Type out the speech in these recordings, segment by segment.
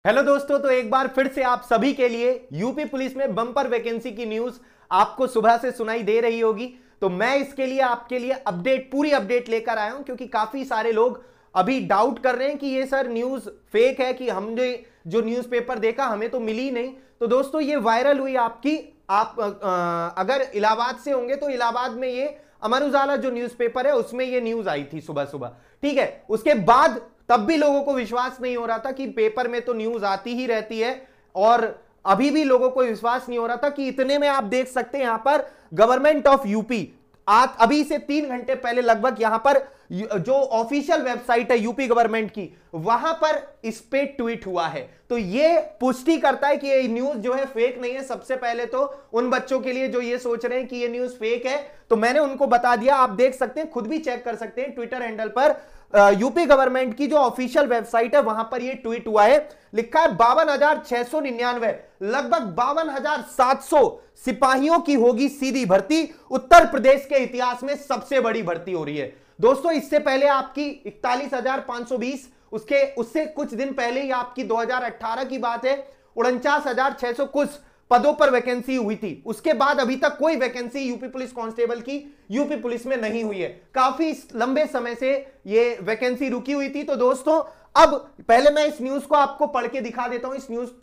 Hello दोस्तों, तो एक बार फिर से आप सभी के लिए यूपी पुलिस में बम्पर वैकेंसी की न्यूज आपको सुबह से सुनाई दे रही होगी। तो मैं इसके लिए आपके लिए पूरी अपडेट लेकर आया हूं, क्योंकि काफी सारे लोग अभी डाउट कर रहे हैं कि ये सर न्यूज फेक है, कि हमने जो न्यूज़पेपर देखा हमें तो मिली नहीं। तो दोस्तों ये वायरल हुई आपकी, आप अगर इलाहाबाद से होंगे तो इलाहाबाद में ये अमर उजाला जो न्यूज़पेपर है उसमें ये न्यूज आई थी सुबह सुबह। ठीक है, उसके बाद तब भी लोगों को विश्वास नहीं हो रहा था कि पेपर में तो न्यूज आती ही रहती है, और अभी भी लोगों को विश्वास नहीं हो रहा था कि इतने में आप देख सकते हैं यहां पर गवर्नमेंट ऑफ यूपी आज अभी से 3 घंटे पहले लगभग यहां पर जो ऑफिशियल वेबसाइट है यूपी गवर्नमेंट की, वहां पर इस पे ट्वीट हुआ है। तो ये पुष्टि करता है कि ये न्यूज जो है फेक नहीं है। सबसे पहले तो उन बच्चों के लिए जो ये सोच रहे हैं कि ये न्यूज फेक है, तो मैंने उनको बता दिया। आप देख सकते हैं, खुद भी चेक कर सकते हैं ट्विटर हैंडल पर यूपी गवर्नमेंट की जो ऑफिशियल वेबसाइट है वहां पर ये ट्वीट हुआ है। लिखा है 52,699 लगभग 52,700 सिपाहियों की होगी सीधी भर्ती। उत्तर प्रदेश के इतिहास में सबसे बड़ी भर्ती हो रही है दोस्तों। इससे पहले आपकी 41,520, उससे कुछ दिन पहले ही आपकी 2018 की बात है 49,600 कुछ पदों पर वैकेंसी हुई थी। उसके बाद अभी तक कोई वैकेंसी यूपी पुलिस कांस्टेबल की यूपी पुलिस में नहीं हुई है। काफी लंबे समय से ये वैकेंसी रुकी हुई थी। तो दोस्तों अब पहले मैं इस न्यूज को आपको पढ़ के दिखा देता हूं,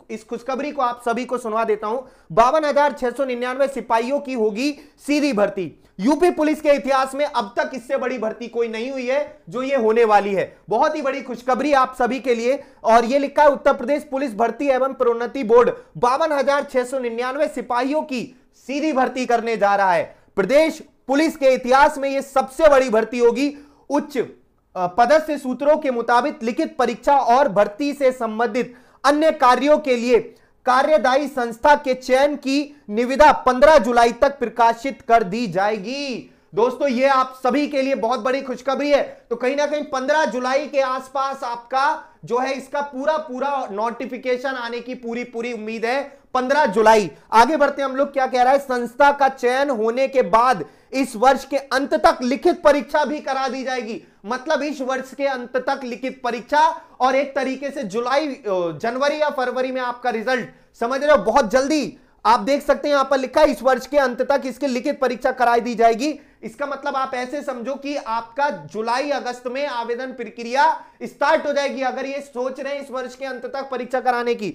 इस खुशखबरी को आप सभी को सुनवा देता हूं। 52,699 सिपाहियों की होगी सीधी भर्ती। यूपी पुलिस के इतिहास में अब तक इससे बड़ी भर्ती कोई नहीं हुई है जो ये होने वाली है। बहुत ही बड़ी खुशखबरी आप सभी के लिए। और ये लिखा है उत्तर प्रदेश पुलिस भर्ती एवं प्रोन्नति बोर्ड 52,699 सिपाहियों की सीधी भर्ती करने जा रहा है। प्रदेश पुलिस के इतिहास में यह सबसे बड़ी भर्ती होगी। उच्च पदस्थ सूत्रों के मुताबिक लिखित परीक्षा और भर्ती से संबंधित अन्य कार्यों के लिए कार्यदायी संस्था के चयन की निविदा 15 जुलाई तक प्रकाशित कर दी जाएगी। दोस्तों ये आप सभी के लिए बहुत बड़ी खुशखबरी है। तो कहीं ना कहीं 15 जुलाई के आसपास आपका जो है इसका पूरा नोटिफिकेशन आने की पूरी उम्मीद है। 15 जुलाई। आगे बढ़ते हम लोग, क्या कह रहा है, संस्था का चयन होने के बाद इस वर्ष के अंत तक लिखित परीक्षा भी करा दी जाएगी। मतलब इस वर्ष के अंत तक लिखित परीक्षा, और एक तरीके से जनवरी या फरवरी में आपका रिजल्ट, समझ रहे हो, बहुत जल्दी। आप देख सकते हैं यहां पर लिखा है इस वर्ष के अंत तक इसकी लिखित परीक्षा कराई दी जाएगी। इसका मतलब आप ऐसे समझो कि आपका जुलाई अगस्त में आवेदन प्रक्रिया स्टार्ट हो जाएगी। अगर ये सोच रहे हैं इस वर्ष के अंत तक परीक्षा कराने की,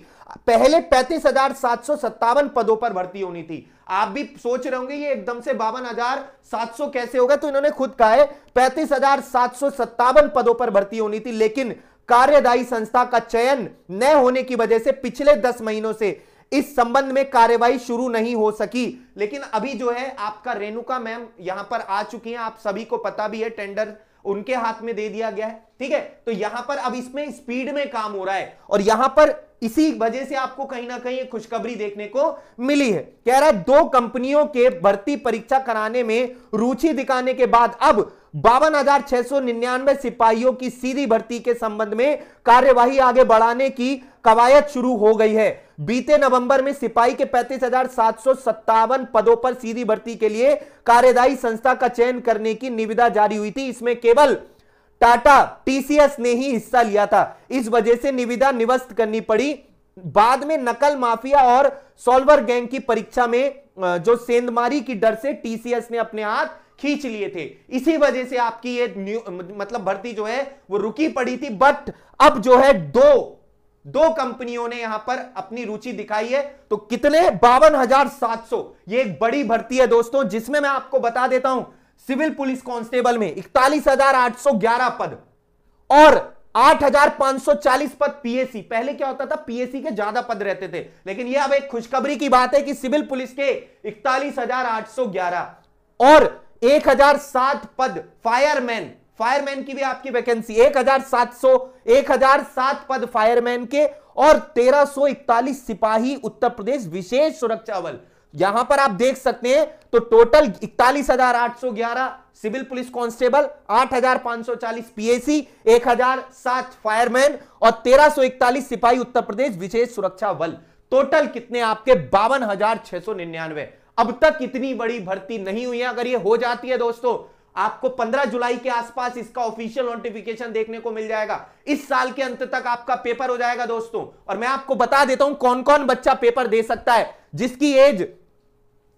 पहले 35,757 पदों पर भर्ती होनी थी। आप भी सोच रहे होंगे ये एकदम से 52,700 कैसे होगा, तो इन्होंने खुद कहा है 35,757 पदों पर भर्ती होनी थी। लेकिन कार्यदायी संस्था का चयन न होने की वजह से पिछले 10 महीनों से इस संबंध में कार्यवाही शुरू नहीं हो सकी। लेकिन अभी जो है आपका रेणुका मैम यहां पर आ चुकी हैं, आप सभी को पता भी है, टेंडर उनके हाथ में दे दिया गया है। ठीक है, तो यहां पर अब इसमें स्पीड में काम हो रहा है, और यहां पर इसी वजह से आपको कहीं ना कहीं खुशखबरी देखने को मिली है। कह रहा है 2 कंपनियों के भर्ती परीक्षा कराने में रुचि दिखाने के बाद अब 52,699 सिपाहियों की सीधी भर्ती के संबंध में कार्यवाही आगे बढ़ाने की कवायद शुरू हो गई है। बीते नवंबर में सिपाही के 35,757 पदों पर सीधी भर्ती के लिए कार्यदायी संस्था का चयन करने की निविदा जारी हुई थी। इसमें केवल टाटा टीसीएस ने ही हिस्सा लिया था। इस वजह से निविदा निरस्त करनी पड़ी। बाद में नकल माफिया और सॉल्वर गैंग की परीक्षा में जो सेंधमारी की डर से टीसीएस ने अपने हाथ खींच लिए थे। इसी वजह से आपकी ये मतलब भर्ती जो है वो रुकी पड़ी थी। बट अब जो है दो कंपनियों ने यहां पर अपनी रुचि दिखाई है। तो कितने, 52,700। ये एक बड़ी भर्ती है दोस्तों, जिसमें मैं आपको बता देता हूं सिविल पुलिस कांस्टेबल में 41,811 पद और 8,540 पद पीएसी। पहले क्या होता था, पीएसी के ज्यादा पद रहते थे, लेकिन यह अब एक खुशखबरी की बात है कि सिविल पुलिस के 41,811 और 1,007 पद फायरमैन की भी आपकी वैकेंसी 1,700 पद फायरमैन के, और 1,341 सिपाही उत्तर प्रदेश विशेष सुरक्षा बल। यहां पर आप देख सकते हैं तो total 41,811 civil police constable, 8,540 PAC, 1,007 fireman और 1,341 सिपाही उत्तर प्रदेश विशेष सुरक्षा बल। टोटल कितने आपके 52,699। अब तक इतनी बड़ी भर्ती नहीं हुई है। अगर ये हो जाती है दोस्तों, आपको 15 जुलाई के आसपास इसका ऑफिशियल नोटिफिकेशन देखने को मिल जाएगा। इस साल के अंत तक आपका पेपर हो जाएगा दोस्तों। और मैं आपको बता देता हूं कौन कौन बच्चा पेपर दे सकता है जिसकी एज,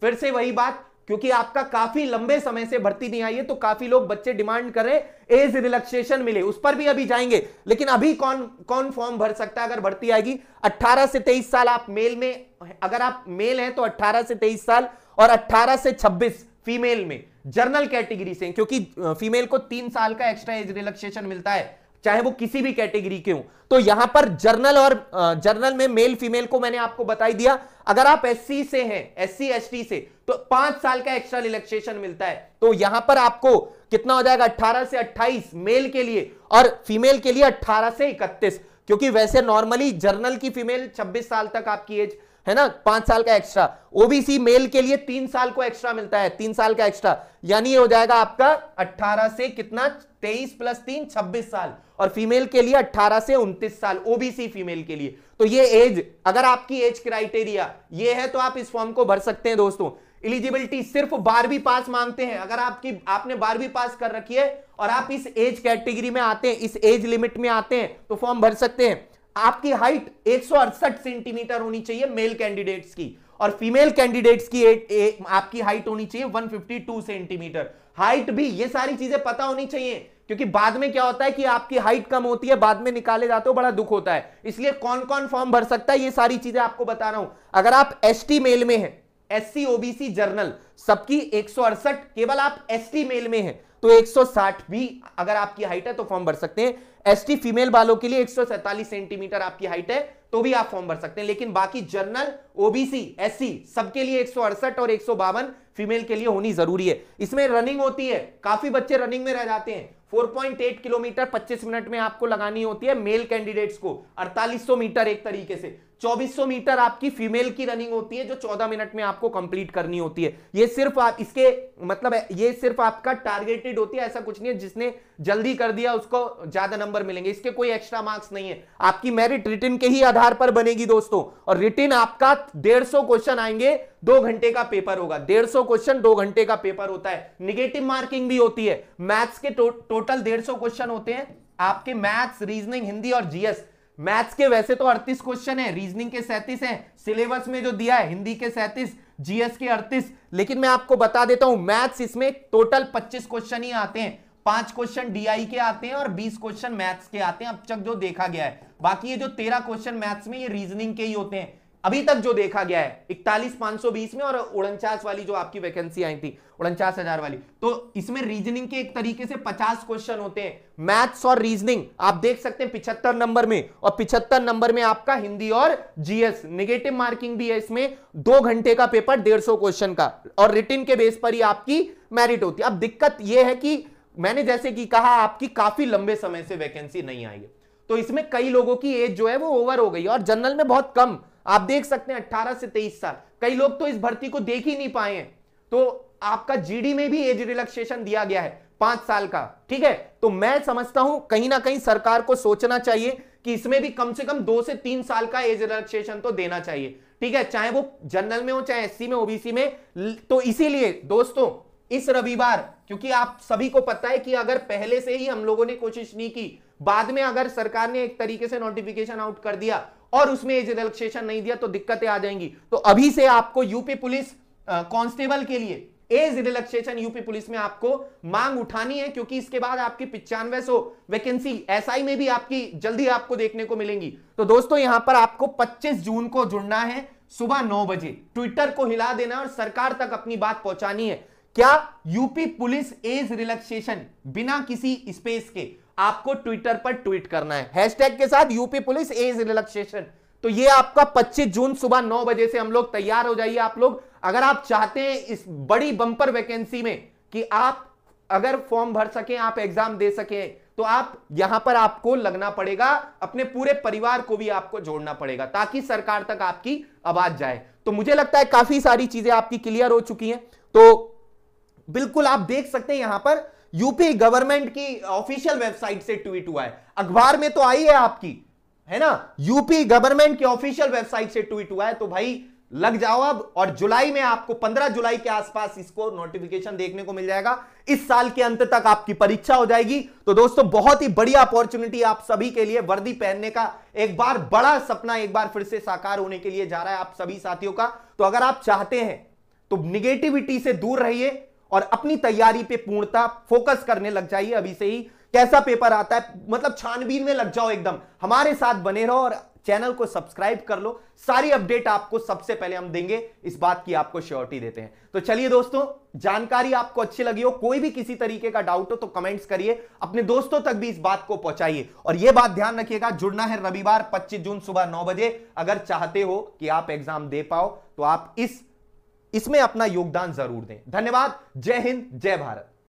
फिर से वही बात, क्योंकि आपका काफी लंबे समय से भर्ती नहीं आई है तो काफी लोग बच्चे डिमांड कर रहे हैं एज रिलैक्सेशन मिले, उस पर भी अभी जाएंगे। लेकिन अभी कौन कौन फॉर्म भर सकता है अगर भर्ती आएगी? 18 से 23 साल आप मेल में, अगर आप मेल हैं तो 18 से 23 साल, और 18 से 26 फीमेल में, जर्नल कैटेगरी से, क्योंकि फीमेल को 3 साल का एक्स्ट्रा एज रिलैक्सेशन मिलता है चाहे वो किसी भी कैटेगरी के हो। तो यहां पर जर्नल और जर्नल में मेल फीमेल को मैंने आपको बता ही दिया। अगर आप एससी से हैं, एससी एसटी से, तो 5 साल का एक्स्ट्रा रिलैक्सेशन मिलता है। तो यहां पर आपको कितना हो जाएगा? 18 से 28 मेल के लिए, और फीमेल के लिए 18 से 31, क्योंकि वैसे नॉर्मली जर्नल की फीमेल 26 साल तक आपकी एज है ना, 5 साल का एक्स्ट्रा। ओबीसी मेल के लिए 3 साल को एक्स्ट्रा मिलता है, 3 साल का एक्स्ट्रा, यानी ये हो जाएगा आपका 18 से कितना, 23 प्लस 3 26 साल, और फीमेल के लिए 18 से 29 साल, ओबीसी फीमेल के लिए। तो ये एज, अगर आपकी एज क्राइटेरिया ये है तो आप इस फॉर्म को भर सकते हैं दोस्तों। एलिजिबिलिटी सिर्फ 12वीं पास मांगते हैं। अगर आपने 12वीं पास कर रखी है और आप इस एज कैटेगरी में आते हैं, इस एज लिमिट में आते हैं, तो फॉर्म भर सकते हैं। आपकी हाइट 168 सेंटीमीटर होनी चाहिए मेल कैंडिडेट्स की, और फीमेल कैंडिडेट्स की आपकी हाइट होनी चाहिए 152 सेंटीमीटर। हाइट भी, ये सारी चीजें पता होनी चाहिए, क्योंकि बाद में क्या होता है कि आपकी हाइट कम होती है, बाद में निकाले जाते हो, बड़ा दुख होता है। इसलिए कौन कौन फॉर्म भर सकता है ये सारी चीजें आपको बता रहा हूं। अगर आप एसटी मेल में हैं, एससी ओबीसी जर्नल सबकी 168, केवल आप एसटी मेल में हैं तो 160 भी अगर आपकी हाइट है तो फॉर्म भर सकते हैं। एसटी फीमेल वालों के लिए 147 सेंटीमीटर आपकी हाइट है तो भी आप फॉर्म भर सकते हैं। लेकिन बाकी जनरल, ओबीसी, एससी सबके लिए 168 और 152 फीमेल के लिए होनी जरूरी है। इसमें रनिंग होती है, काफी बच्चे रनिंग में रह जाते हैं। 4.8 किलोमीटर 25 मिनट में आपको लगानी होती है मेल कैंडिडेट्स को, 4800 मीटर एक तरीके से, 2400 मीटर आपकी फीमेल की रनिंग होती है जो 14 मिनट में आपको कंप्लीट करनी होती है। ये सिर्फ आप इसके मतलब ये सिर्फ आपका टारगेटेड होती है, ऐसा कुछ नहीं है जिसने जल्दी कर दिया उसको ज्यादा नंबर मिलेंगे, इसके कोई एक्स्ट्रा मार्क्स नहीं है। आपकी मेरिट रिटन के ही आधार पर बनेगी दोस्तों, और रिटन आपका 150 क्वेश्चन आएंगे, 2 घंटे का पेपर होगा। 150 क्वेश्चन 2 घंटे का पेपर होता है। निगेटिव मार्किंग भी होती है। मैथ्स के टोटल 150 क्वेश्चन होते हैं आपके, मैथ्स, रीजनिंग, हिंदी और जीएस। मैथ्स के वैसे तो 38 क्वेश्चन है, रीजनिंग के 37 हैं, सिलेबस में जो दिया है हिंदी के 37, जीएस के 38। लेकिन मैं आपको बता देता हूं मैथ्स इसमें टोटल 25 क्वेश्चन ही आते हैं, 5 क्वेश्चन डीआई के आते हैं और 20 क्वेश्चन मैथ्स के आते हैं अब तक जो देखा गया है। बाकी ये जो 13 क्वेश्चन मैथ्स में ये रीजनिंग के ही होते हैं अभी तक जो देखा गया है, 41,520 में, और 49 वाली जो आपकी वैकेंसी आई थी 49,000 वाली, तो इसमें रीजनिंग के एक तरीके से 50 क्वेश्चन होते हैं। मैथ्स और रीजनिंग आप देख सकते हैं 75 नंबर में, और 75 नंबर में आपका हिंदी और जीएस। नेगेटिव मार्किंग भी है इसमें, 2 घंटे का पेपर 150 क्वेश्चन का, और रिटन के बेस पर ही आपकी मेरिट होती है। अब दिक्कत यह है कि मैंने जैसे कि कहा आपकी काफी लंबे समय से वैकेंसी नहीं आई है, तो इसमें कई लोगों की एज जो है वो ओवर हो गई, और जनरल में बहुत कम, आप देख सकते हैं 18 से 23 साल। कई लोग तो इस भर्ती को देख ही नहीं पाए हैं। तो आपका जीडी में भी एज रिलैक्सेशन दिया गया है 5 साल का, ठीक है। तो मैं समझता हूं कहीं ना कहीं सरकार को सोचना चाहिए कि इसमें भी कम से कम 2 से 3 साल का एज रिलैक्सेशन तो देना चाहिए, ठीक है, चाहे वो जनरल में हो, चाहे एससी में, ओबीसी में। तो इसीलिए दोस्तों इस रविवार, क्योंकि आप सभी को पता है कि अगर पहले से ही हम लोगों ने कोशिश नहीं की, बाद में अगर सरकार ने एक तरीके से नोटिफिकेशन आउट कर दिया और उसमें एज रिलैक्सेशन नहीं दिया तो दिक्कतें आ जाएंगी। तो अभी से आपको यूपी पुलिस कांस्टेबल के लिए एज रिलैक्सेशन यूपी पुलिस में आपको मांग उठानी है, क्योंकि इसके बाद आपकी 9500 वैकेंसी एसआई में भी आपकी जल्दी आपको देखने को मिलेंगी। तो दोस्तों यहां पर आपको 25 जून को जुड़ना है सुबह 9 बजे, ट्विटर को हिला देना और सरकार तक अपनी बात पहुंचानी है। क्या यूपी पुलिस एज रिलैक्सेशन, बिना किसी स्पेस के आपको ट्विटर पर ट्वीट करना है हैशटैग के साथ यूपी पुलिस एज रिलैक्सेशन। तो ये आपका 25 जून सुबह 9 बजे से हम लोग तैयार हो जाइए। आप लोग अगर आप चाहते हैं इस बड़ी बंपर वैकेंसी में कि आप अगर फॉर्म भर सकें, आप एग्जाम दे सकें, तो आप यहां पर आपको लगना पड़ेगा, अपने पूरे परिवार को भी आपको जोड़ना पड़ेगा ताकि सरकार तक आपकी आवाज जाए। तो मुझे लगता है काफी सारी चीजें आपकी क्लियर हो चुकी हैं। तो बिल्कुल आप देख सकते हैं यहां पर यूपी गवर्नमेंट की ऑफिशियल वेबसाइट से ट्वीट हुआ है, अखबार में तो आई है आपकी, है ना, यूपी गवर्नमेंट की ऑफिशियल वेबसाइट से ट्वीट हुआ है। तो भाई लग जाओ अब, और जुलाई में आपको 15 जुलाई के आसपास इसको नोटिफिकेशन देखने को मिल जाएगा। इस साल के अंत तक आपकी परीक्षा हो जाएगी। तो दोस्तों बहुत ही बढ़िया अपॉर्चुनिटी आप सभी के लिए, वर्दी पहनने का एक बार बड़ा सपना एक बार फिर से साकार होने के लिए जा रहा है आप सभी साथियों का। तो अगर आप चाहते हैं तो निगेटिविटी से दूर रहिए और अपनी तैयारी पे पूर्णता फोकस करने लग जाइए अभी से ही। कैसा पेपर आता है मतलब छानबीन में लग जाओ एकदम, हमारे साथ बने रहो और चैनल को सब्सक्राइब कर लो। सारी अपडेट आपको सबसे पहले हम देंगे, इस बात की आपको श्योरिटी देते हैं। तो चलिए दोस्तों, जानकारी आपको अच्छी लगी हो, कोई भी किसी तरीके का डाउट हो तो कमेंट्स करिए, अपने दोस्तों तक भी इस बात को पहुंचाइए। और यह बात ध्यान रखिएगा, जुड़ना है रविवार 25 जून सुबह 9 बजे। अगर चाहते हो कि आप एग्जाम दे पाओ तो आप इसमें अपना योगदान जरूर दें। धन्यवाद। जय हिंद, जय भारत।